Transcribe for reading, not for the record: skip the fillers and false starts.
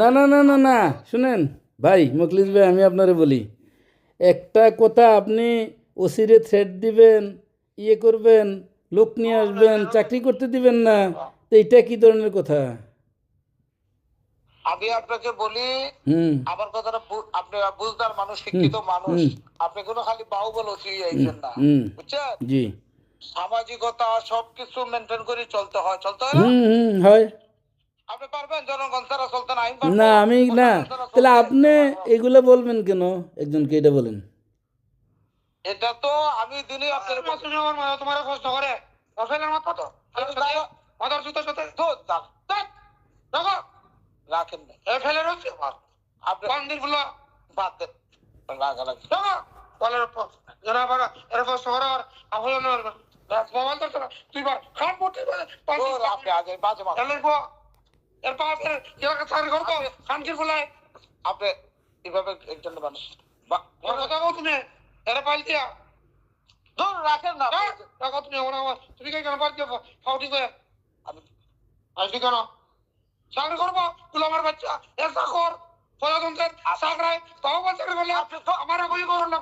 না না না না না, শুনেন ভাই মুখলিস ভাই, আমি আপনারে বলি, একটা কথা আপনি ওসিরে থ্রেট দিবেন, ইয়ে করবেন, লোক নিয়ে আসবেন, চাকরি করতে দিবেন না, তো এইটা কি ধরনের কথা? আমি আপনাকে বলি, হুম আমার কথাটা আপনি বুঝদার মানুষ, হুম শিক্ষিত মানুষ। হুম আপনি কোনো খালি বাহুবল ওসি হুম আইছেন না, হুম বুঝছেন? জি সামাজিকতা সবকিছু মেনটেন করে চলতে হয়, চলতে হয় না? হয়। আপনি পারবেন জনগণ ছাড়া চলতে? না, আমি না পারবো আমি না, প্রশাসন ছাড়া তাহলে চলতে? আপনি এগুলো বলবেন কেন একজনকে, এটা বলেন। এটা তো আমি দিনই আপনার তোমার প্রশ্ন করে প্রফেলের মত তো মাদার জুতো সাথে তো দেখো রাখেন না, এ ফেলে রয়েছে আমার আপনি মন্দির গুলো বাদ দেন, রাগারাগি দেখো বলার পর যারা বাগা এর প্রশ্ন করার আপনি মোবাইল তো তুই বার খান পড়তে আপনি আগে বাজে মা এর পাশে এলাকা সার করবো খানকির বলায় আপনি এইভাবে একজন মানুষ কথা বল তুমি এরা পাইল দিয়া ধর রাখেন না রাখো তুমি তুমি কেন পাইল দিয়া ফাউটি করে আমি আসবি কেন চাকরি করবো তুই আমার বাচ্চা এ চাকর প্রজাতন্ত্রের চাকরায় তাও চাকরি করলে আমার বই করুন না